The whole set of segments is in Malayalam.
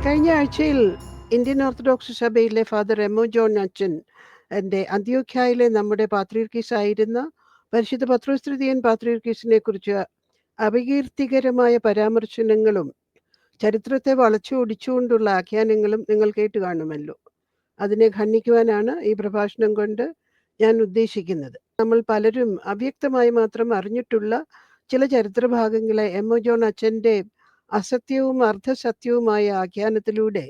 കഴിഞ്ഞ ആഴ്ചയിൽ ഇന്ത്യൻ ഓർത്തഡോക്സ് സഭയിലെ ഫാദർ എമ്മോ ജോൺ അച്ഛൻ അന്ത്യോഖ്യയിലെ നമ്മുടെ പാത്രീർക്കീസായിരുന്ന പരിശുദ്ധ പത്രോസ്തൃതീയൻ പാത്രീർക്കീസിനെ കുറിച്ച് അപകീർത്തികരമായ പരാമർശനങ്ങളും ചരിത്രത്തെ വളച്ചൊടിച്ചുകൊണ്ടുള്ള ആഖ്യാനങ്ങളും നിങ്ങൾ കേട്ടു കാണുമല്ലോ. അതിനെ ഖണ്ഡിക്കുവാനാണ് ഈ പ്രഭാഷണം കൊണ്ട് ഞാൻ ഉദ്ദേശിക്കുന്നത്. നമ്മൾ പലരും അവ്യക്തമായി മാത്രം അറിഞ്ഞിട്ടുള്ള ചില ചരിത്രഭാഗങ്ങളെ എമ്മോ ജോൺ അച്ഛൻ്റെ അസത്യവും അർദ്ധസത്യവുമായ ആഖ്യാനത്തിലൂടെ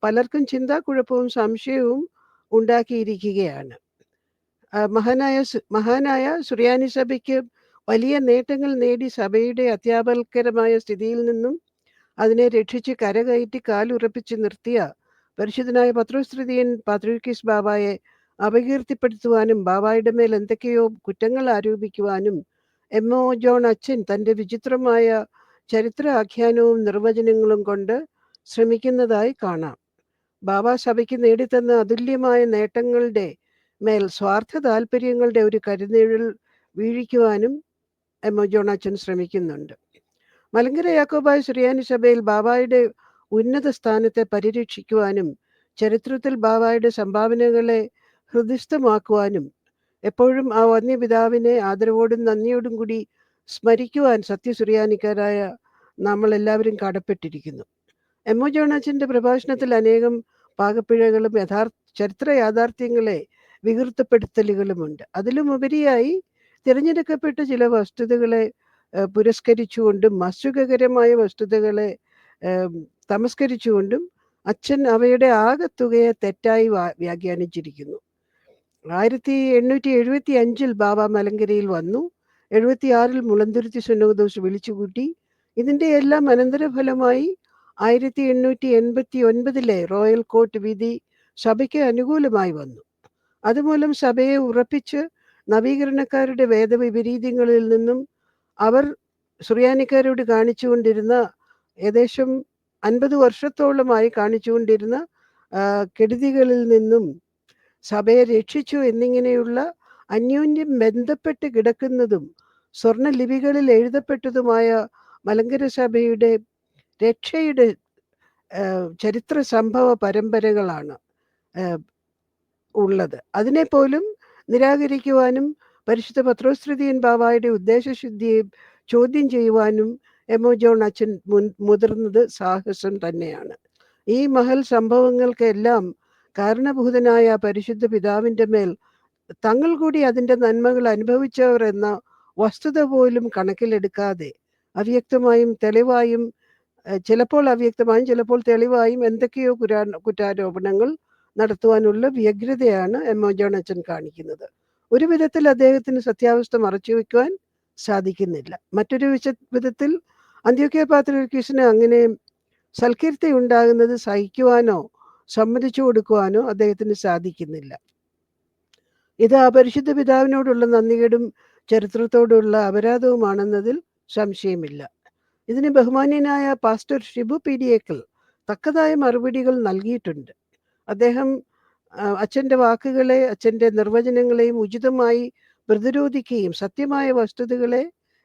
പലർക്കും ചിന്താക്കുഴപ്പവും സംശയവും ഉണ്ടാക്കിയിരിക്കുകയാണ്. മഹാനായ സുറിയാനി സഭയ്ക്ക് വലിയ നേട്ടങ്ങൾ നേടി സഭയുടെ അത്യാപൽക്കരമായ സ്ഥിതിയിൽ നിന്നും അതിനെ രക്ഷിച്ച് കരകയറ്റി കാലുറപ്പിച്ച് നിർത്തിയ പരിശുദ്ധനായ പത്രോസ്തൃതീയൻ പാത്രീർക്കീസ് ബാബായെ അപകീർത്തിപ്പെടുത്തുവാനും ബാബായുടെ മേൽ എന്തൊക്കെയോ കുറ്റങ്ങൾ ആരോപിക്കുവാനും എമ്മോ ജോൺ അച്ഛൻ തൻ്റെ വിചിത്രമായ ചരിത്ര ആഖ്യാനവും നിർവചനങ്ങളും കൊണ്ട് ശ്രമിക്കുന്നതായി കാണാം. ബാബ സഭയ്ക്ക് നേടിത്തന്ന അതുല്യമായ നേട്ടങ്ങളുടെ മേൽ സ്വാർത്ഥ താല്പര്യങ്ങളുടെ ഒരു കരുനിഴൽ വീഴിക്കുവാനും എമ്മോ ജോൺ അച്ഛൻ ശ്രമിക്കുന്നുണ്ട്. മലങ്കര യാക്കോബായ സുറിയാനി സഭയിൽ ബാബായുടെ ഉന്നത സ്ഥാനത്തെ പരിരക്ഷിക്കുവാനും ചരിത്രത്തിൽ ബാബായുടെ സംഭാവനകളെ ഹൃദിസ്ഥമാക്കുവാനും എപ്പോഴും ആ വന്യപിതാവിനെ ആദരവോടും നന്ദിയോടും കൂടി സ്മരിക്കുവാൻ സത്യസുറിയാനിക്കാരായ നമ്മൾ എല്ലാവരും കടപ്പെട്ടിരിക്കുന്നു. എമ്മോ ജോൺ അച്ഛൻ്റെ പ്രഭാഷണത്തിൽ അനേകം പാകപ്പിഴകളും ചരിത്ര യാഥാർത്ഥ്യങ്ങളെ വികൃതപ്പെടുത്തലുകളുമുണ്ട്. അതിലും ഉപരിയായി തിരഞ്ഞെടുക്കപ്പെട്ട ചില വസ്തുതകളെ പുരസ്കരിച്ചുകൊണ്ടും അസുഖകരമായ വസ്തുതകളെ തമസ്കരിച്ചുകൊണ്ടും അച്ഛൻ അവയുടെ ആകത്തുകയെ തെറ്റായി വ്യാഖ്യാനിച്ചിരിക്കുന്നു. 1875 ബാബ മലങ്കരയിൽ വന്നു. 76 മുളന്തുരുത്തി സുന്നഹദോസ് വിളിച്ചുകൂട്ടി. ഇതിൻ്റെ എല്ലാം അനന്തരഫലമായി 1889 റോയൽ കോർട്ട് വിധി സഭയ്ക്ക് അനുകൂലമായി വന്നു. അതുമൂലം സഭയെ ഉറപ്പിച്ച് നവീകരണക്കാരുടെ വേദവിപരീതങ്ങളിൽ നിന്നും അവർ സുറിയാനിക്കാരോട് കാണിച്ചുകൊണ്ടിരുന്ന ഏകദേശം 50 വർഷത്തോളമായി കാണിച്ചുകൊണ്ടിരുന്ന കെടുതികളിൽ നിന്നും സഭയെ രക്ഷിച്ചു എന്നിങ്ങനെയുള്ള അന്യോന്യം ബന്ധപ്പെട്ട് കിടക്കുന്നതും സ്വർണ്ണലിപികളിൽ എഴുതപ്പെട്ടതുമായ മലങ്കര സഭയുടെ രക്ഷയുടെ ചരിത്ര സംഭവ പരമ്പരകളാണ് ഉള്ളത്. അതിനെപ്പോലും നിരാകരിക്കുവാനും പരിശുദ്ധ പത്രോസ്തൃതീയൻ ബാബായുടെ ഉദ്ദേശശുദ്ധിയെ ചോദ്യം ചെയ്യുവാനും എമ്മോ ജോൺ അച്ഛൻ മുതിർന്നത് സാഹസം തന്നെയാണ്. ഈ മഹൽ സംഭവങ്ങൾക്കെല്ലാം കാരണഭൂതനായ പരിശുദ്ധ പിതാവിൻ്റെ മേൽ തങ്ങൾ കൂടി അതിൻ്റെ നന്മകൾ അനുഭവിച്ചവർ എന്ന വസ്തുത പോലും കണക്കിലെടുക്കാതെ അവ്യക്തമായും തെളിവായും, ചിലപ്പോൾ അവ്യക്തമായും ചിലപ്പോൾ തെളിവായും എന്തൊക്കെയോ കുറ്റാരോപണങ്ങൾ നടത്തുവാനുള്ള വ്യഗ്രതയാണ് എമ്മോ ജോൺ അച്ഛൻ കാണിക്കുന്നത്. ഒരു വിധത്തിൽ അദ്ദേഹത്തിന് സത്യാവസ്ഥ മറച്ചുവെക്കുവാൻ സാധിക്കുന്നില്ല. മറ്റൊരു വിധത്തിൽ അന്ത്യോക്യ പാത്രീർക്കീസിന് അങ്ങനെ സൽകീർത്തി ഉണ്ടാകുന്നത് സഹിക്കുവാനോ സമ്മതിച്ചു കൊടുക്കുവാനോ അദ്ദേഹത്തിന് സാധിക്കുന്നില്ല. ഇത് അപരിശുദ്ധ പിതാവിനോടുള്ള നന്ദികേടും ചരിത്രത്തോടുള്ള അപരാധവുമാണെന്നതിൽ സംശയമില്ല. ഇതിന് ബഹുമാന്യനായ പാസ്റ്റർ ഷിബു പീഡിയേക്കൽ തക്കതായ മറുപടികൾ നൽകിയിട്ടുണ്ട്. അദ്ദേഹം അച്ഛൻ്റെ വാക്കുകളെ, അച്ഛൻ്റെ നിർവചനങ്ങളെയും ഉചിതമായി പ്രതിരോധിക്കുകയും സത്യമായ വസ്തുതകളെ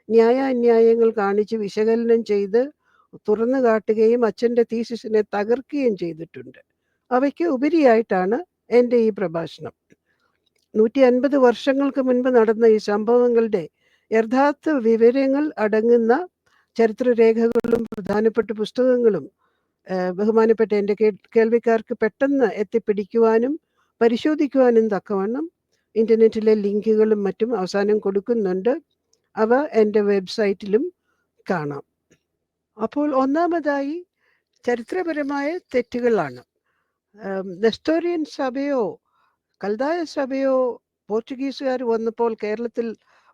ന്യായാന്യായങ്ങൾ കാണിച്ച് വിശകലനം ചെയ്ത് തുറന്നു കാട്ടുകയും അച്ഛൻ്റെ തീസിസിനെ തകർക്കുകയും ചെയ്തിട്ടുണ്ട്. അവയ്ക്ക് ഉപരിയായിട്ടാണ് എൻ്റെ ഈ പ്രഭാഷണം. 150 വർഷങ്ങൾക്ക് മുൻപ് നടന്ന ഈ സംഭവങ്ങളുടെ യഥാർത്ഥ വിവരങ്ങൾ അടങ്ങുന്ന ചരിത്രരേഖകളും പ്രധാനപ്പെട്ട പുസ്തകങ്ങളും ബഹുമാനപ്പെട്ട എൻ്റെ കേൾവിക്കാർക്ക് പെട്ടെന്ന് എത്തിപ്പിടിക്കുവാനും പരിശോധിക്കുവാനും തക്കവണ്ണം ഇൻ്റർനെറ്റിലെ ലിങ്കുകളും മറ്റും അവസാനം കൊടുക്കുന്നുണ്ട്. അവ എൻ്റെ വെബ്സൈറ്റിലും കാണാം. അപ്പോൾ ഒന്നാമതായി ചരിത്രപരമായ തെറ്റുകളാണ്. നെസ്തോറിയൻ സഭയോ കൽദായ സഭയോ പോർച്ചുഗീസുകാർ വന്നപ്പോൾ കേരളത്തിൽ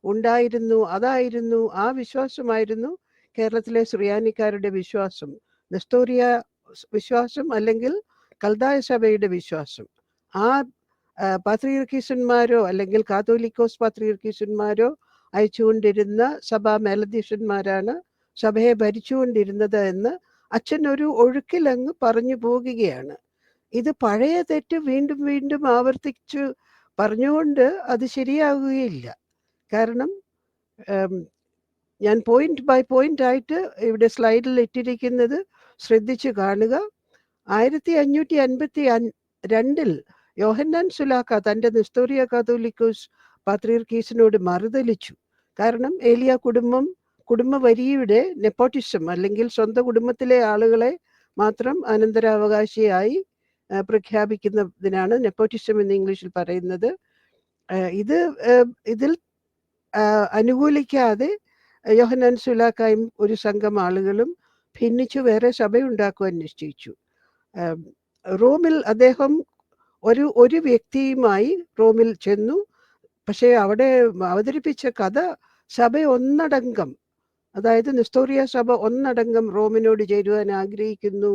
ഉണ്ടായിരുന്നു. അതായിരുന്നു, ആ വിശ്വാസമായിരുന്നു കേരളത്തിലെ സുറിയാനിക്കാരുടെ വിശ്വാസം. നെസ്തോറിയ വിശ്വാസം അല്ലെങ്കിൽ കൽദായ സഭയുടെ വിശ്വാസം. ആ പാത്രീർക്കീസന്മാരോ അല്ലെങ്കിൽ കാത്തോലിക്കോസ് പാത്രീർക്കീസന്മാരോ അയച്ചുകൊണ്ടിരുന്ന സഭാ മേലധ്യക്ഷന്മാരാണ് സഭയെ ഭരിച്ചുകൊണ്ടിരുന്നത് എന്ന് അച്ഛൻ ഒരു ഒഴുക്കിലങ്ങ് പറഞ്ഞു പോകുകയാണ്. ഇത് പഴയ തെറ്റ് വീണ്ടും വീണ്ടും ആവർത്തിച്ചു പറഞ്ഞുകൊണ്ട് അത് ശരിയാകുകയില്ല. കാരണം ഞാൻ പോയിന്റ് ബൈ പോയിന്റ് ആയിട്ട് ഇവിടെ സ്ലൈഡിൽ ഇട്ടിരിക്കുന്നത് ശ്രദ്ധിച്ചു കാണുക. 1552 യോഹന്നാൻ സുലാക്ക തൻ്റെ നിസ്തോറിയ കാതോലിക്കോസ് പാത്രീർക്കീസിനോട് മറുതലിച്ചു. കാരണം ഏലിയ കുടുംബവരിയുടെ നെപ്പോട്ടിസം, അല്ലെങ്കിൽ സ്വന്തം കുടുംബത്തിലെ ആളുകളെ മാത്രം അനന്തരാവകാശിയായി പ്രഖ്യാപിക്കുന്നതിനാണ് നെപ്പോട്ടിസം എന്ന് ഇംഗ്ലീഷിൽ പറയുന്നത്. ഇതിൽ അനുകൂലിക്കാതെ യോഹന്നാൻ സുലാക്കായും ഒരു സംഘം ആളുകളും ഭിന്നിച്ചു വേറെ സഭയുണ്ടാക്കുവാൻ നിശ്ചയിച്ചു. റോമിൽ അദ്ദേഹം ഒരു വ്യക്തിയുമായി റോമിൽ ചെന്നു. പക്ഷേ അവിടെ അവതരിപ്പിച്ച കഥ സഭ ഒന്നടങ്കം, അതായത് നിസ്തോറിയ സഭ ഒന്നടങ്കം റോമിനോട് ചേരുവാൻ ആഗ്രഹിക്കുന്നു.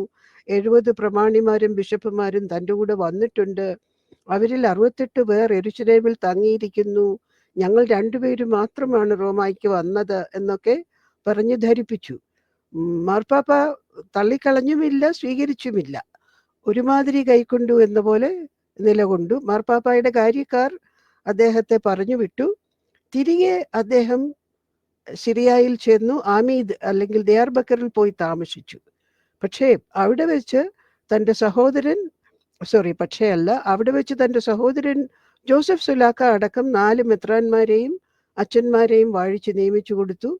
70 പ്രമാണിമാരും ബിഷപ്പുമാരും തൻ്റെ കൂടെ വന്നിട്ടുണ്ട്. അവരിൽ 68 പേർ യെരുശലേമിൽ തങ്ങിയിരിക്കുന്നു. ഞങ്ങൾ 2 പേരും മാത്രമാണ് റോമായ്ക്ക് വന്നത് എന്നൊക്കെ പറഞ്ഞ് ധരിപ്പിച്ചു. മാർപ്പാപ്പ തള്ളിക്കളഞ്ഞുമില്ല, സ്വീകരിച്ചുമില്ല. ഒരുമാതിരി കൈക്കൊണ്ടു എന്ന പോലെ നിലകൊണ്ടു. മാർപ്പാപ്പായുടെ കാര്യക്കാർ അദ്ദേഹത്തെ പറഞ്ഞു വിട്ടു. തിരികെ അദ്ദേഹം സിറിയയിൽ ചെന്നു ആമീദ് അല്ലെങ്കിൽ ദിയാർബക്കറിൽ പോയി താമസിച്ചു. പക്ഷേ അവിടെ വെച്ച് തൻ്റെ സഹോദരൻ ജോസഫ് സുലാക്ക അടക്കം 4 മെത്രാന്മാരെയും അച്ഛന്മാരെയും വാഴിച്ച് നിയമിച്ചു കൊടുത്തു.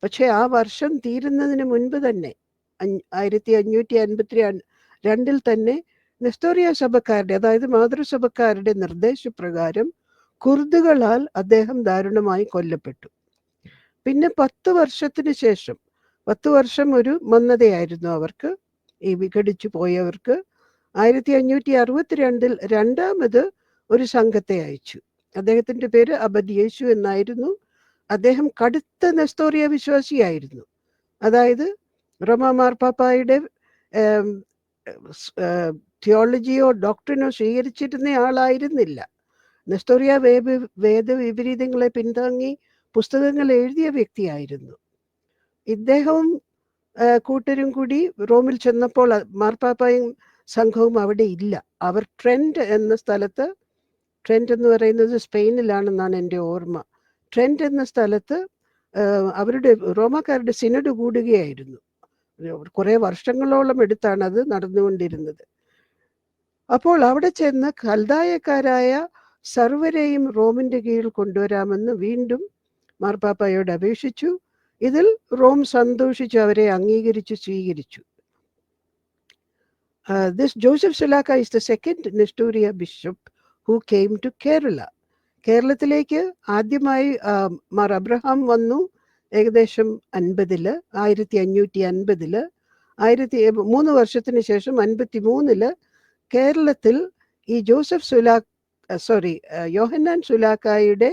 പക്ഷേ ആ വർഷം തീരുന്നതിന് മുൻപ് തന്നെ 1552 തന്നെ നെസ്തോറിയ സഭക്കാരുടെ, അതായത് മാതൃസഭക്കാരുടെ നിർദ്ദേശപ്രകാരം കുർദുകളാൽ അദ്ദേഹം ദാരുണമായി കൊല്ലപ്പെട്ടു. പിന്നെ 10 വർഷത്തിന് ശേഷം, 10 വർഷം ഒരു മന്ദതയായിരുന്നു അവർക്ക്, ഈ വിഘടിച്ചു പോയവർക്ക്. 1562 രണ്ടാമത് ഒരു സംഘത്തെ അയച്ചു. അദ്ദേഹത്തിൻ്റെ പേര് അബദ് യേശു എന്നായിരുന്നു. അദ്ദേഹം കടുത്ത നെസ്തോറിയ വിശ്വാസിയായിരുന്നു. അതായത് റോമാ മാർപ്പാപ്പായുടെ തിയോളജിയോ ഡോക്ട്രിനോ സ്വീകരിച്ചിരുന്ന ആളായിരുന്നില്ല. നെസ്തോറിയ വേദവിപരീതങ്ങളെ പിന്താങ്ങി പുസ്തകങ്ങൾ എഴുതിയ വ്യക്തിയായിരുന്നു. ഇദ്ദേഹവും കൂട്ടരും കൂടി റോമിൽ ചെന്നപ്പോൾ മാർപ്പാപ്പായും സംഘവും അവിടെ ഇല്ല. അവർ ട്രെൻറ്റ് എന്ന സ്ഥലത്ത്, ട്രെൻറ്റ് എന്ന് പറയുന്നത് സ്പെയിനിലാണെന്നാണ് എൻ്റെ ഓർമ്മ, ട്രെൻറ്റ് എന്ന സ്ഥലത്ത് അവരുടെ റോമാക്കാരുടെ സിനഡ് കൂടുകയായിരുന്നു. കുറേ വർഷങ്ങളോളം എടുത്താണ് അത് നടന്നുകൊണ്ടിരുന്നത്. അപ്പോൾ അവിടെ ചെന്ന് കൽദായക്കാരായ സർവരെയും റോമിൻ്റെ കീഴിൽ കൊണ്ടുവരാമെന്ന് വീണ്ടും മാർപ്പാപ്പായോട് അപേക്ഷിച്ചു. ഇതിൽ റോം സന്തോഷിച്ച് അവരെ അംഗീകരിച്ച് സ്വീകരിച്ചു. This Joseph Sulaka is the second Nestoria bishop who came to Kerala. കേരളത്തിലേക്ക് ആദ്യമായി മാർ അബ്രഹാം വന്നു ഏകദേശം 1550. 3 വർഷത്തിന് ശേഷം 53 കേരളത്തിൽ ഈ യോഹന്നാൻ സുലാക്കായുടെ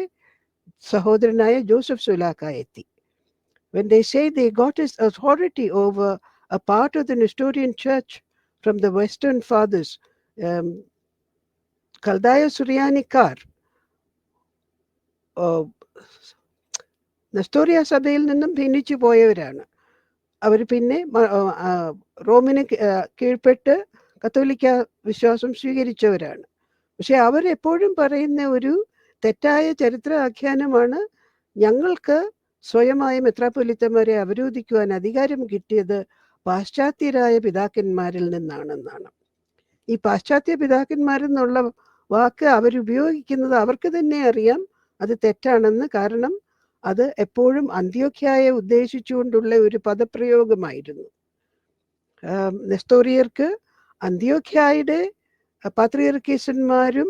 സഹോദരനായ ജോസഫ് സുലാക്ക എത്തി. When they say they got his authority over a part of the Nestorian church from the Western Fathers, കൽദായ സുറിയാനിക്കാർ നെസ്തോറിയ സഭയിൽ നിന്നും ഭിന്നിച്ചു പോയവരാണ്. അവർ പിന്നെ റോമിന് കീഴ്പ്പെട്ട് കത്തോലിക്ക വിശ്വാസം സ്വീകരിച്ചവരാണ്. പക്ഷെ അവരെപ്പോഴും പറയുന്ന ഒരു തെറ്റായ ചരിത്ര ആഖ്യാനമാണ്, ഞങ്ങൾക്ക് സ്വയമായ മെത്രാപ്പൊലീത്തമാരെ അവരോധിക്കുവാൻ അധികാരം കിട്ടിയത് പാശ്ചാത്യരായ പിതാക്കന്മാരിൽ നിന്നാണെന്നാണ്. ഈ പാശ്ചാത്യ പിതാക്കന്മാരെന്നുള്ള വാക്ക് അവരുപയോഗിക്കുന്നത് അവർക്ക് തന്നെ അറിയാം അത് തെറ്റാണെന്ന്. കാരണം അത് എപ്പോഴും അന്ത്യോഖ്യയെ ഉദ്ദേശിച്ചുകൊണ്ടുള്ള ഒരു പദപ്രയോഗമായിരുന്നു. നെസ്തോറിയർക്ക് അന്ത്യോഖ്യയുടെ പാത്രിയർക്കീസന്മാരും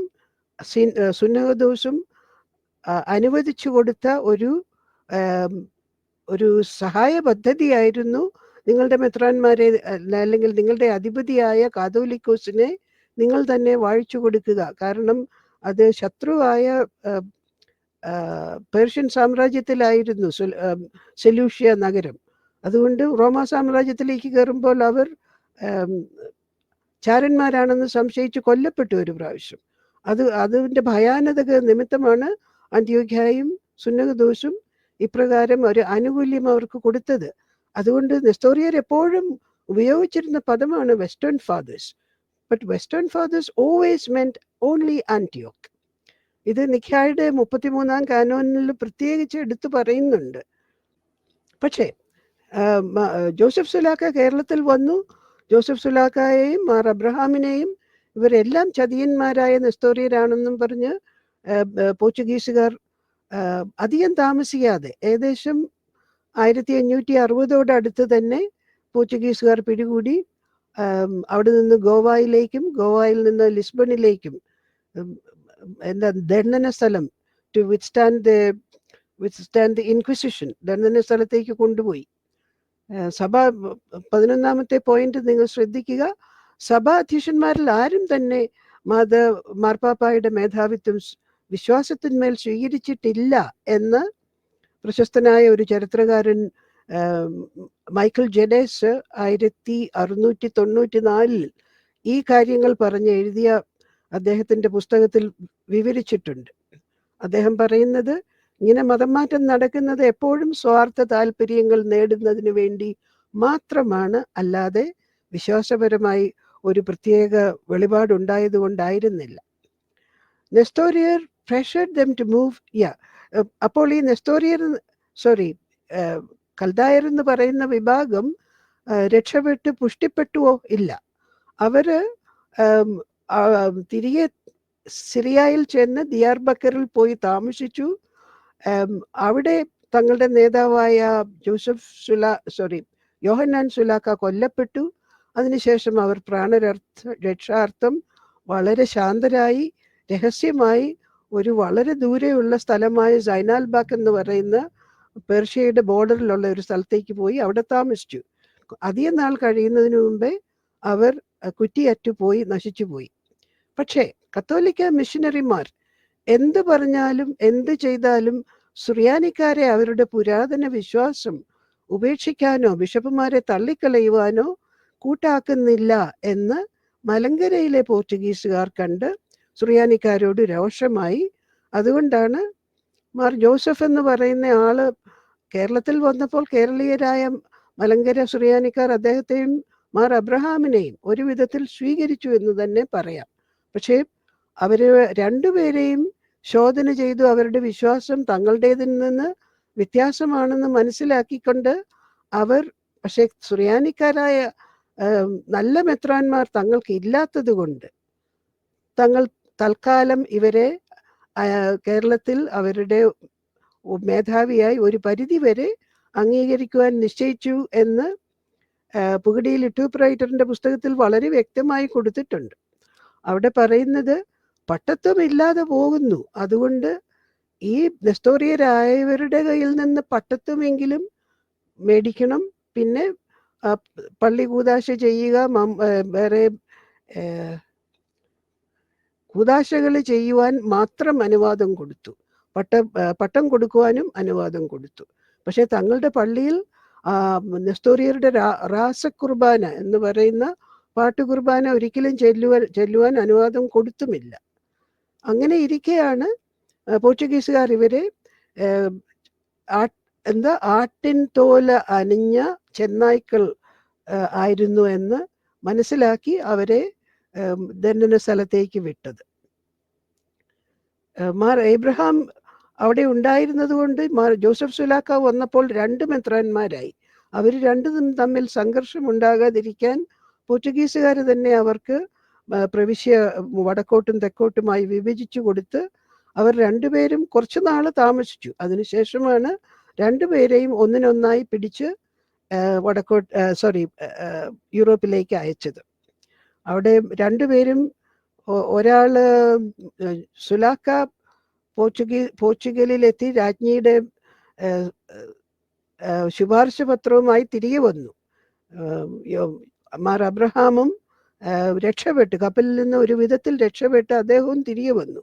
സുന്നഹദോസും അനുവദിച്ചു കൊടുത്ത ഒരു സഹായ പദ്ധതിയായിരുന്നു നിങ്ങളുടെ മെത്രാന്മാരെ അല്ലെങ്കിൽ നിങ്ങളുടെ അധിപതിയായ കാതോലിക്കോസിനെ നിങ്ങൾ തന്നെ വാഴിച്ചു കൊടുക്കുക. കാരണം അത് ശത്രുവായ പേർഷ്യൻ സാമ്രാജ്യത്തിലായിരുന്നു സെലൂഷ്യ നഗരം. അതുകൊണ്ട് റോമാ സാമ്രാജ്യത്തിലേക്ക് കയറുമ്പോൾ അവർ ചാരന്മാരാണെന്ന് സംശയിച്ച് കൊല്ലപ്പെട്ടു ഒരു പ്രാവശ്യം. അതിൻ്റെ ഭയാനക നിമിത്തമാണ് അന്ത്യോഖ്യയും സുന്നഹദോസും ഇപ്രകാരം ഒരു ആനുകൂല്യം അവർക്ക് കൊടുത്തത്. അതുകൊണ്ട് നെസ്തോറിയർ എപ്പോഴും ഉപയോഗിച്ചിരുന്ന പദമാണ് western fathers. But western fathers always meant only ആന്റിയോക്ക്. ഇത് നിഖ്യായുടെ 33-ാം കാനോനിൽ പ്രത്യേകിച്ച് എടുത്തു പറയുന്നുണ്ട്. പക്ഷേ ജോസഫ് സുലാക്ക കേരളത്തിൽ വന്നു. ജോസഫ് സുലാക്കായെയും മാർ അബ്രഹാമിനെയും ഇവരെല്ലാം ചതിയന്മാരായ നെസ്തോറിയരാണെന്നും പറഞ്ഞ് പോർച്ചുഗീസുകാർ അധികം താമസിയാതെ ഏകദേശം 1560 അടുത്ത് തന്നെ പോർച്ചുഗീസുകാർ പിടികൂടി. അവിടെ നിന്ന് ഗോവയിലേക്കും ഗോവയിൽ നിന്ന് ലിസ്ബണിലേക്കും എന്താ ദണ്ഡന സ്ഥലം ടു വിത്ത്സ്റ്റാൻഡ് ദി ഇൻക്വിസിഷൻ, ദണ്ഡന സ്ഥലത്തേക്ക് കൊണ്ടുപോയി. സഭ 11ാമത്തെ പോയിന്റ് നിങ്ങൾ ശ്രദ്ധിക്കുക. സഭാ അധ്യക്ഷന്മാരിൽ ആരും തന്നെ മാർപ്പാപ്പായുടെ മേധാവിത്വം വിശ്വാസത്തിന്മേൽ സ്വീകരിച്ചിട്ടില്ല എന്ന് പ്രശസ്തനായ ഒരു ചരിത്രകാരൻ മൈക്കിൾ ജെഡേസ് 1694 ഈ കാര്യങ്ങൾ പറഞ്ഞ് എഴുതിയ അദ്ദേഹത്തിൻ്റെ പുസ്തകത്തിൽ വിവരിച്ചിട്ടുണ്ട്. അദ്ദേഹം പറയുന്നത്, ഇങ്ങനെ മതം മാറ്റം നടക്കുന്നത് എപ്പോഴും സ്വാർത്ഥ താല്പര്യങ്ങൾ നേടുന്നതിന് വേണ്ടി മാത്രമാണ്, അല്ലാതെ വിശ്വാസപരമായി ഒരു പ്രത്യേക വെളിപാടുണ്ടായത് കൊണ്ടായിരുന്നില്ല. നെസ്തോറിയർ pressured them to move. അപ്പോൾ ഈ നെസ്തോറിയർ കൽദായർ എന്ന് പറയുന്ന വിഭാഗം രക്ഷപ്പെട്ട് പുഷ്ടിപ്പെട്ടുവോ? ഇല്ല. അവര് തിരികെ സിറിയയിൽ ചെന്ന് ദിയാർബക്കറിൽ പോയി താമസിച്ചു. അവിടെ തങ്ങളുടെ നേതാവായ യോഹന്നാൻ സുലാക്ക കൊല്ലപ്പെട്ടു. അതിനുശേഷം അവർ രക്ഷാർത്ഥം വളരെ ശാന്തരായി രഹസ്യമായി ഒരു വളരെ ദൂരെയുള്ള സ്ഥലമായ സൈനാൽബാക്ക് എന്ന് പറയുന്ന പേർഷ്യയുടെ ബോർഡറിലുള്ള ഒരു സ്ഥലത്തേക്ക് പോയി അവിടെ താമസിച്ചു. അധികം നാൾ കഴിയുന്നതിന് മുമ്പേ അവർ കുറ്റിയറ്റുപോയി, നശിച്ചുപോയി. പക്ഷേ കത്തോലിക്ക മിഷനറിമാർ എന്ത് പറഞ്ഞാലും എന്ത് ചെയ്താലും സുറിയാനിക്കാരെ അവരുടെ പുരാതന വിശ്വാസം ഉപേക്ഷിക്കാനോ ബിഷപ്പുമാരെ തള്ളിക്കളയുവാനോ കൂട്ടാക്കുന്നില്ല എന്ന് മലങ്കരയിലെ പോർച്ചുഗീസുകാർ കണ്ട് സുറിയാനിക്കാരോട് രോഷമായി. അതുകൊണ്ടാണ് മാർ ജോസഫ് എന്ന് പറയുന്ന ആള് കേരളത്തിൽ വന്നപ്പോൾ കേരളീയരായ മലങ്കര സുറിയാനിക്കാർ അദ്ദേഹത്തെയും മാർ അബ്രഹാമിനെയും ഒരു വിധത്തിൽ സ്വീകരിച്ചു എന്ന് തന്നെ പറയാം. പക്ഷേ അവര് രണ്ടുപേരെയും ശോധന ചെയ്തു. അവരുടെ വിശ്വാസം തങ്ങളുടേതിൽ നിന്ന് വ്യത്യാസമാണെന്ന് മനസ്സിലാക്കിക്കൊണ്ട് അവർ, പക്ഷേ സുറിയാനിക്കാരായ നല്ല മെത്രാന്മാർ തങ്ങൾക്ക് ഇല്ലാത്തത് കൊണ്ട് തങ്ങൾ തൽക്കാലം ഇവരെ കേരളത്തിൽ അവരുടെ മേധാവിയായി ഒരു പരിധി വരെ അംഗീകരിക്കുവാൻ നിശ്ചയിച്ചു എന്ന് പുകടിയിൽ ഇട്ടൂപ്പ് റൈറ്ററിന്റെ പുസ്തകത്തിൽ വളരെ വ്യക്തമായി കൊടുത്തിട്ടുണ്ട്. അവിടെ പറയുന്നത് പട്ടത്വം ഇല്ലാതെ പോകുന്നു, അതുകൊണ്ട് ഈ നെസ്തോറിയരായവരുടെ കയ്യിൽ നിന്ന് പട്ടത്വമെങ്കിലും മേടിക്കണം, പിന്നെ പള്ളി കൂദാശ ചെയ്യുക, വേറെ കൂദാശകൾ ചെയ്യുവാൻ മാത്രം അനുവാദം കൊടുത്തു, പട്ടം കൊടുക്കുവാനും അനുവാദം കൊടുത്തു. പക്ഷെ തങ്ങളുടെ പള്ളിയിൽ നെസ്തോറിയരുടെ രാസകുർബാന എന്ന് പറയുന്ന പാട്ടുകുർബാന ഒരിക്കലും ചെല്ലുവാൻ അനുവാദം കൊടുത്തുമില്ല. അങ്ങനെ ഇരിക്കെയാണ് പോർച്ചുഗീസുകാർ ഇവരെ ആട്ടിൻ തോല അണിഞ്ഞ ചെന്നായ്ക്കൾ ആയിരുന്നു എന്ന് മനസ്സിലാക്കി അവരെ ദണ്ഡന സ്ഥലത്തേക്ക് വിട്ടത്. മാർ എബ്രഹാം അവിടെ ഉണ്ടായിരുന്നത് കൊണ്ട് മാർ ജോസഫ് സുലാക്ക വന്നപ്പോൾ 2 മെത്രാന്മാരായി. അവർ രണ്ടും തമ്മിൽ സംഘർഷം ഉണ്ടാകാതിരിക്കാൻ പോർച്ചുഗീസുകാർ തന്നെ അവർക്ക് പ്രവിശ്യ വടക്കോട്ടും തെക്കോട്ടുമായി വിഭജിച്ചു കൊടുത്ത് അവർ രണ്ടുപേരും കുറച്ചു നാൾ താമസിച്ചു. അതിനുശേഷമാണ് രണ്ടുപേരെയും ഒന്നിനൊന്നായി പിടിച്ച് യൂറോപ്പിലേക്ക് അയച്ചത്. അവിടെ രണ്ടുപേരും, ഒരാള് സുലാക്ക പോർച്ചുഗലിലെത്തി രാജ്ഞിയുടെ ശുപാർശ പത്രവുമായി തിരികെ വന്നു. മാർ അബ്രഹാമും രക്ഷപ്പെട്ടു, കപ്പലിൽ നിന്ന് ഒരു വിധത്തിൽ രക്ഷപ്പെട്ട് അദ്ദേഹവും തിരികെ വന്നു.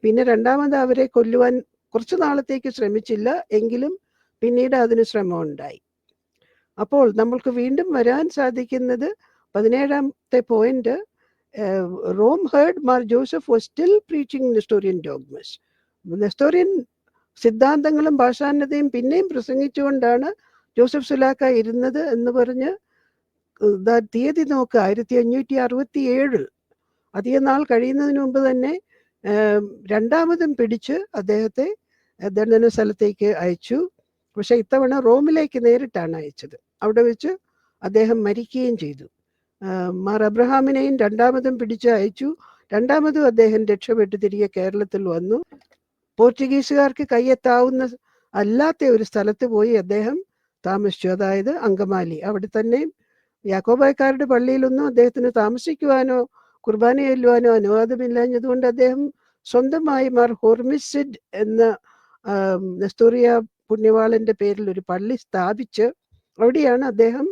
പിന്നെ രണ്ടാമത് അവരെ കൊല്ലുവാൻ കുറച്ചു നാളത്തേക്ക് ശ്രമിച്ചില്ല, എങ്കിലും പിന്നീട് അതിന് ശ്രമമുണ്ടായി. അപ്പോൾ നമ്മൾക്ക് വീണ്ടും വരാൻ സാധിക്കുന്നത് 17ാമത്തെ point, Rome heard Mar Joseph was still preaching Nestorian dogmas. Nestorian സിദ്ധാന്തങ്ങളും ഭാഷാന്യതയും പിന്നെയും പ്രസംഗിച്ചുകൊണ്ടാണ് ജോസഫ് സുലാക്ക ഇരുന്നത് എന്ന് പറഞ്ഞ് തീയതി നോക്കുക. 1567 അധികം നാൾ കഴിയുന്നതിന് മുമ്പ് തന്നെ രണ്ടാമതും പിടിച്ച് അദ്ദേഹത്തെ ദണ്ഡന സ്ഥലത്തേക്ക് അയച്ചു. പക്ഷെ ഇത്തവണ റോമിലേക്ക് നേരിട്ടാണ് അയച്ചത്. അവിടെ വെച്ച് അദ്ദേഹം മരിക്കുകയും ചെയ്തു. മാർ അബ്രഹാമിനെയും രണ്ടാമതും പിടിച്ച് അയച്ചു. രണ്ടാമതും അദ്ദേഹം രക്ഷപ്പെട്ട് തിരികെ കേരളത്തിൽ വന്നു. പോർച്ചുഗീസുകാർക്ക് കയ്യെത്താവുന്ന അല്ലാത്ത ഒരു സ്ഥലത്ത് പോയി അദ്ദേഹം താമസിച്ചു, അതായത് അങ്കമാലി. അവിടെ തന്നെ യാക്കോബായക്കാരുടെ പള്ളിയിലൊന്നും അദ്ദേഹത്തിന് താമസിക്കുവാനോ കുർബാന ചൊല്ലുവാനോ അനുവാദമില്ലാഞ്ഞതുകൊണ്ട് അദ്ദേഹം സ്വന്തമായി മാർ ഹോർമിസിഡ് എന്ന നെസ്തോറിയ പുണ്യവാളന്റെ പേരിൽ ഒരു പള്ളി സ്ഥാപിച്ച് അവിടെയാണ് അദ്ദേഹം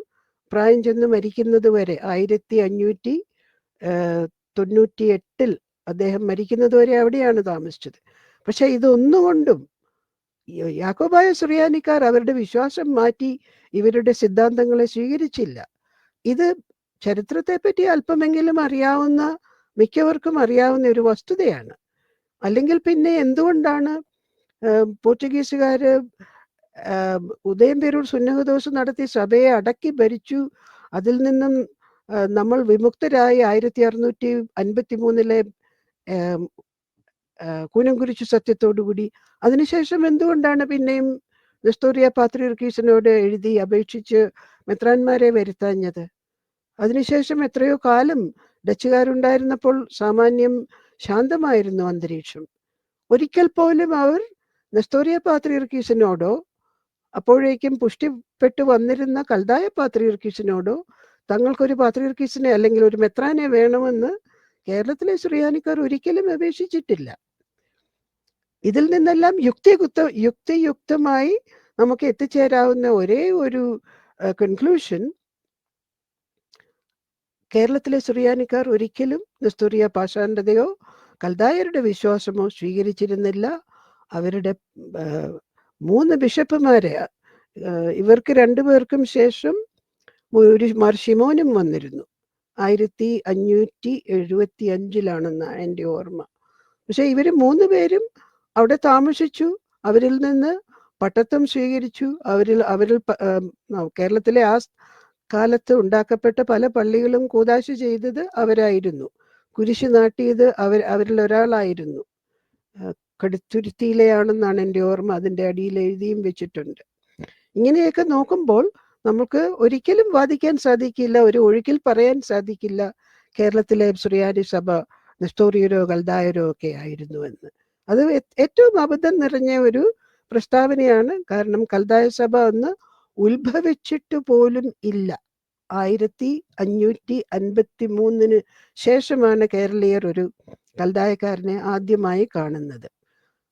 പ്രായം ചെന്ന് മരിക്കുന്നത് വരെ 1598 അദ്ദേഹം മരിക്കുന്നത് വരെ അവിടെയാണ് താമസിച്ചത്. പക്ഷെ ഇതൊന്നുകൊണ്ടും യാക്കോബായ സുറിയാനിക്കാർ അവരുടെ വിശ്വാസം മാറ്റി ഇവരുടെ സിദ്ധാന്തങ്ങളെ സ്വീകരിച്ചില്ല. ഇത് ചരിത്രത്തെപ്പറ്റി അല്പമെങ്കിലും അറിയാവുന്ന മിക്കവർക്കും അറിയാവുന്ന ഒരു വസ്തുതയാണ്. അല്ലെങ്കിൽ പിന്നെ എന്തുകൊണ്ടാണ് പോർച്ചുഗീസുകാര് ഉദയംപേരൂർ സുന്നഹദോസ് നടത്തി സഭയെ അടക്കി ഭരിച്ചു, അതിൽ നിന്നും നമ്മൾ വിമുക്തരായി 1653 കൂനംകുരിശു സത്യത്തോടുകൂടി. അതിനുശേഷം എന്തുകൊണ്ടാണ് പിന്നെയും നെസ്തോറിയ പാത്രിയർക്കീസിനോട് എഴുതി അപേക്ഷിച്ച് മെത്രാന്മാരെ വരുത്താഞ്ഞത്? അതിനുശേഷം എത്രയോ കാലം ഡച്ചുകാരുണ്ടായിരുന്നപ്പോൾ സാമാന്യം ശാന്തമായിരുന്നു അന്തരീക്ഷം. ഒരിക്കൽ പോലും അവർ നെസ്തോറിയ പാത്രിയർക്കീസിനോടോ അപ്പോഴേക്കും പുഷ്ടിപ്പെട്ടു വന്നിരുന്ന കൽദായ പാത്രിയർക്കീസിനോടോ തങ്ങൾക്കൊരു പാത്രിയർക്കീസിനെ അല്ലെങ്കിൽ ഒരു മെത്രാനെ വേണമെന്ന് കേരളത്തിലെ സുറിയാനിക്കാർ ഒരിക്കലും അപേക്ഷിച്ചിട്ടില്ല. ഇതിൽ നിന്നെല്ലാം യുക്തിയുക്തമായി നമുക്ക് എത്തിച്ചേരാവുന്ന ഒരേ ഒരു കൺക്ലൂഷൻ, കേരളത്തിലെ സുറിയാനിക്കാർ ഒരിക്കലും നെസ്തോറിയ പാഷാണ്ഡതയോ കൽദായരുടെ വിശ്വാസമോ സ്വീകരിച്ചിരുന്നില്ല. അവരുടെ 3 ബിഷപ്പുമാരെ, ഇവർക്ക് 2 പേർക്കും ശേഷം ഒരു മാർ ശിമോനും വന്നിരുന്നു. 1575 എൻ്റെ ഓർമ്മ. പക്ഷെ ഇവർ 3 പേരും അവിടെ താമസിച്ചു. അവരിൽ നിന്ന് പട്ടത്വം സ്വീകരിച്ചു. അവരിൽ കേരളത്തിലെ ആ കാലത്ത് ഉണ്ടാക്കപ്പെട്ട പല പള്ളികളും കൂദാശ ചെയ്തത് അവരായിരുന്നു. കുരിശ് നാട്ടിയത് അവരിൽ ഒരാളായിരുന്നു. കടുത്തുരുത്തിയിലെയാണെന്നാണ് എൻ്റെ ഓർമ്മ. അതിൻ്റെ അടിയിൽ എഴുതിയും വെച്ചിട്ടുണ്ട്. ഇങ്ങനെയൊക്കെ നോക്കുമ്പോൾ നമുക്ക് ഒരിക്കലും വാദിക്കാൻ സാധിക്കില്ല, ഒരു ഒഴുക്കിൽ പറയാൻ സാധിക്കില്ല കേരളത്തിലെ സുറിയാനി സഭ നെസ്തോറിയരോ കൽദായരോ ഒക്കെ ആയിരുന്നു എന്ന്. അത് ഏറ്റവും അബദ്ധം നിറഞ്ഞ ഒരു പ്രസ്താവനയാണ്. കാരണം കൽദായ സഭ ഒന്ന് ഉത്ഭവിച്ചിട്ട് പോലും ഇല്ല. 1553 ശേഷമാണ് കേരളീയർ ഒരു കൽദായക്കാരനെ ആദ്യമായി കാണുന്നത്.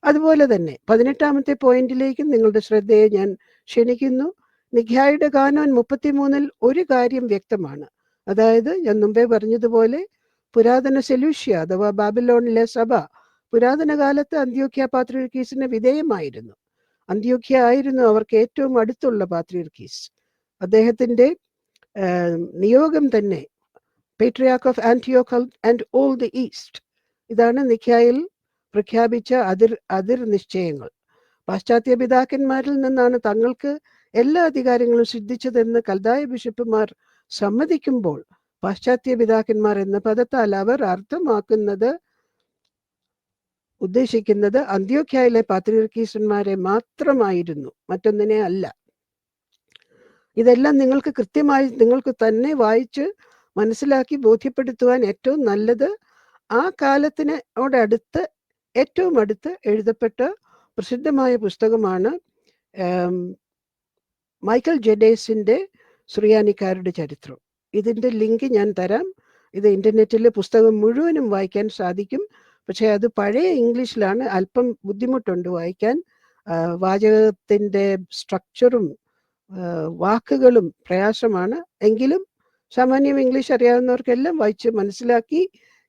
അതുപോലെ തന്നെ 18ാമത്തെ പോയിന്റിലേക്കും നിങ്ങളുടെ ശ്രദ്ധയെ ഞാൻ ക്ഷണിക്കുന്നു. നിഖ്യായുടെ കാനോൻ 33 ഒരു കാര്യം വ്യക്തമാണ്. അതായത് ഞാൻ മുമ്പേ പറഞ്ഞതുപോലെ പുരാതന സെലൂഷ്യ അഥവാ ബാബിലോണിലെ സഭ പുരാതന കാലത്ത് അന്ത്യോക്യ പാത്രിയർക്കീസിന് വിധേയമായിരുന്നു. അന്ത്യോക്യ ആയിരുന്നു അവർക്ക് ഏറ്റവും അടുത്തുള്ള പാത്രിയർക്കീസ്. അദ്ദേഹത്തിന്റെ നിയോഗം തന്നെ പേട്രിയാർക്ക് ഓഫ് ആന്റിയോക്ക് ആൻഡ് ഓൾ ദി ഈസ്റ്റ്. ഇതാണ് നിഖ്യായിൽ പ്രഖ്യാപിച്ച അതിർ നിശ്ചയങ്ങൾ. പാശ്ചാത്യ പിതാക്കന്മാരിൽ നിന്നാണ് തങ്ങൾക്ക് എല്ലാ അധികാരങ്ങളും സിദ്ധിച്ചതെന്ന് കൽദായ ബിഷപ്പുമാർ സമ്മതിക്കുമ്പോൾ പാശ്ചാത്യ പിതാക്കന്മാർ എന്ന പദത്താൽ അവർ ഉദ്ദേശിക്കുന്നത് അന്ത്യോക്യയിലെ പാത്രിയർക്കീസന്മാരെ മാത്രമായിരുന്നു, മറ്റൊന്നിനെ അല്ല. ഇതെല്ലാം നിങ്ങൾക്ക് കൃത്യമായി നിങ്ങൾക്ക് തന്നെ വായിച്ച് മനസ്സിലാക്കി ബോധ്യപ്പെടുത്തുവാൻ ഏറ്റവും നല്ലത് ആ കാലത്തിനോടടുത്ത് ഏറ്റവും അടുത്ത് എഴുതപ്പെട്ട പ്രസിദ്ധമായ പുസ്തകമാണ് മൈക്കൽ ജെഡേസിന്റെ സുറിയാനിക്കാരുടെ ചരിത്രം. ഇതിന്റെ ലിങ്ക് ഞാൻ തരാം. ഇത് ഇന്റർനെറ്റിൽ പുസ്തകം മുഴുവനും വായിക്കാൻ സാധിക്കും. പക്ഷെ അത് പഴയ ഇംഗ്ലീഷിലാണ്, അല്പം ബുദ്ധിമുട്ടുണ്ട് വായിക്കാൻ. വാചകത്തിന്റെ സ്ട്രക്ചറും വാക്കുകളും പ്രയാസമാണ്. എങ്കിലും സാമാന്യം ഇംഗ്ലീഷ് അറിയാവുന്നവർക്കെല്ലാം വായിച്ച് മനസ്സിലാക്കി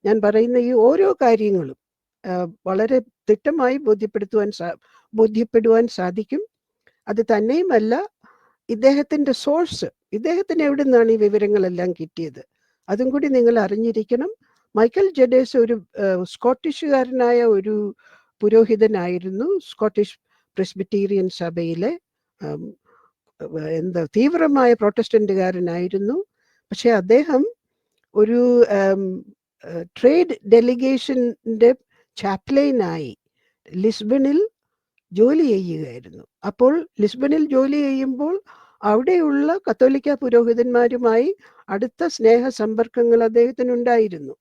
ഞാൻ പറയുന്ന ഈ ഓരോ കാര്യങ്ങളും വളരെ തിട്ടമായി ബോധ്യപ്പെടുവാൻ സാധിക്കും. അത് തന്നെയുമല്ല, ഇദ്ദേഹത്തിന്റെ സോഴ്സ്, ഇദ്ദേഹത്തിന് എവിടെ നിന്നാണ് ഈ വിവരങ്ങളെല്ലാം കിട്ടിയത്, അതും കൂടി നിങ്ങൾ അറിഞ്ഞിരിക്കണം. മൈക്കൽ ജെഡേസ് ഒരു സ്കോട്ടിഷുകാരനായ ഒരു പുരോഹിതനായിരുന്നു. സ്കോട്ടിഷ് പ്രസ്ബിറ്റീരിയൻ സഭയിലെ തീവ്രമായ പ്രൊട്ടസ്റ്റന്റുകാരനായിരുന്നു. പക്ഷെ അദ്ദേഹം ഒരു ട്രേഡ് ഡെലിഗേഷന്റെ ചാപ്ലൈനായി ലിസ്ബണിൽ ജോലി ചെയ്യുകയായിരുന്നു. അപ്പോൾ ലിസ്ബണിൽ ജോലി ചെയ്യുമ്പോൾ അവിടെയുള്ള കത്തോലിക്ക പുരോഹിതന്മാരുമായി അടുത്ത സ്നേഹ സമ്പർക്കങ്ങൾ അദ്ദേഹത്തിനുണ്ടായിരുന്നു.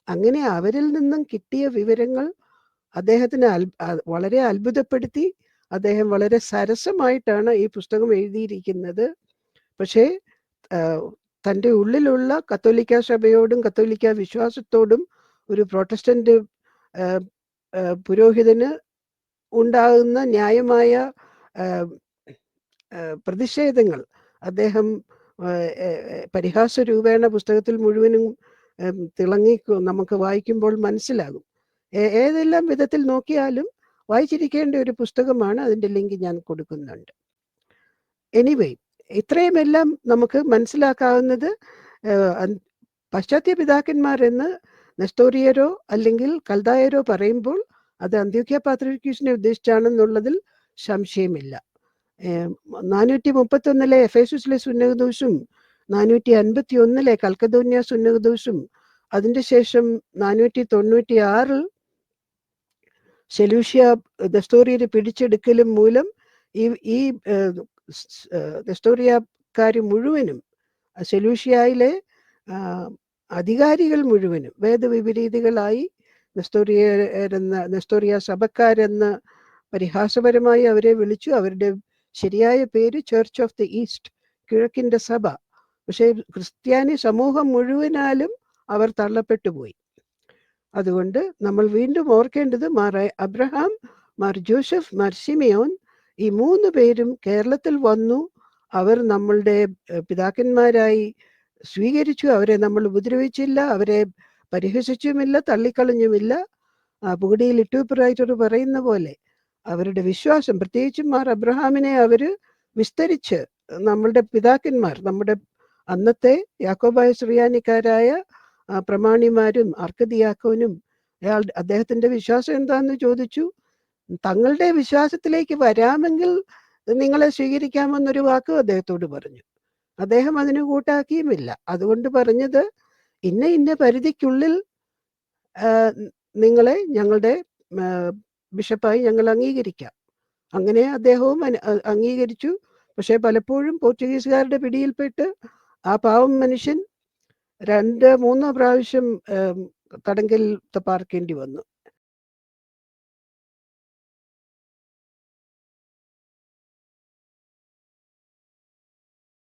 അങ്ങനെ അവരിൽ നിന്നും കിട്ടിയ വിവരങ്ങൾ അദ്ദേഹത്തിന് വളരെ അത്ഭുതപ്പെടുത്തി. അദ്ദേഹം വളരെ സരസമായിട്ടാണ് ഈ പുസ്തകം എഴുതിയിരിക്കുന്നത്. പക്ഷേ തൻ്റെ ഉള്ളിലുള്ള കത്തോലിക്ക സഭയോടും കത്തോലിക്ക വിശ്വാസത്തോടും ഒരു പ്രൊട്ടസ്റ്റന്റ് പുരോഹിതന് ഉണ്ടാകുന്ന ന്യായമായ പ്രതിഷേധങ്ങൾ അദ്ദേഹം പരിഹാസ രൂപേണ പുസ്തകത്തിൽ മുഴുവനും തിളങ്ങി നമുക്ക് വായിക്കുമ്പോൾ മനസ്സിലാകും. ഏതെല്ലാം വിധത്തിൽ നോക്കിയാലും വായിച്ചിരിക്കേണ്ട ഒരു പുസ്തകമാണ്. അതിൻ്റെ ലിങ്ക് ഞാൻ കൊടുക്കുന്നുണ്ട്. എനിവേ, ഇത്രയുമെല്ലാം നമുക്ക് മനസ്സിലാക്കാവുന്നത് പാശ്ചാത്യ പിതാക്കന്മാരെന്ന് നെസ്തോറിയരോ അല്ലെങ്കിൽ കൽദായരോ പറയുമ്പോൾ അത് അന്ത്യോക്യ പാത്രിയർക്കീസിനെ ഉദ്ദേശിച്ചാണെന്നുള്ളതിൽ സംശയമില്ല. 431 എഫേസുസിലെ സുന്നഹദോസും 451 കൽക്കദോന്യ സുന്നഹദോസും അതിൻ്റെ ശേഷം 496 സെലൂഷ്യ നെസ്തോറിയരെ പിടിച്ചെടുക്കലും മൂലം ഈ നെസ്തോറിയക്കാർ മുഴുവനും സെലൂഷ്യയിലെ അധികാരികൾ മുഴുവനും വേദവിപരീതികളായി നെസ്തോറിയ സഭക്കാരെന്ന് പരിഹാസപരമായി അവരെ വിളിച്ചു. അവരുടെ ശരിയായ പേര് ചർച്ച് ഓഫ് ദി ഈസ്റ്റ്, കിഴക്കിൻ്റെ സഭ. പക്ഷേ ക്രിസ്ത്യാനി സമൂഹം മുഴുവനാലും അവർ തള്ളപ്പെട്ടു പോയി. അതുകൊണ്ട് നമ്മൾ വീണ്ടും ഓർക്കേണ്ടത് Mar Abraham, Mar Joseph, Mar Simeon, ഈ 3 പേരും കേരളത്തിൽ വന്നു. അവർ നമ്മളുടെ പിതാക്കന്മാരായി സ്വീകരിച്ചു. അവരെ നമ്മൾ ഉപദ്രവിച്ചില്ല, അവരെ പരിഹസിച്ചുമില്ല, തള്ളിക്കളഞ്ഞുമില്ല. പുകടിയിൽ ഇട്ടൂപ്പറൈറ്റർ പറയുന്ന പോലെ അവരുടെ വിശ്വാസം, പ്രത്യേകിച്ചും മാർ അബ്രഹാമിനെ അവർ വിസ്തരിച്ച് നമ്മളുടെ പിതാക്കന്മാർ, നമ്മുടെ അന്നത്തെ യാക്കോബായ സുറിയാനിക്കാരായ പ്രമാണിമാരും അർക്കദിയാക്കോനും അദ്ദേഹത്തിന്റെ വിശ്വാസം എന്താന്ന് ചോദിച്ചു. തങ്ങളുടെ വിശ്വാസത്തിലേക്ക് വരാമെങ്കിൽ നിങ്ങളെ സ്വീകരിക്കാമെന്നൊരു വാക്ക് അദ്ദേഹത്തോട് പറഞ്ഞു. അദ്ദേഹം അതിന് കൂട്ടാക്കിയുമില്ല. അതുകൊണ്ട് പറഞ്ഞത്, ഇന്ന പരിധിക്കുള്ളിൽ നിങ്ങളെ ഞങ്ങളുടെ ബിഷപ്പായി ഞങ്ങൾ അംഗീകരിക്കാം. അങ്ങനെ അദ്ദേഹവും അംഗീകരിച്ചു. പക്ഷെ പലപ്പോഴും പോർച്ചുഗീസുകാരുടെ പിടിയിൽപ്പെട്ട് ആ പാവം മനുഷ്യൻ 2-3 പ്രാവശ്യം തടങ്കൽ പാർക്കേണ്ടി വന്നു.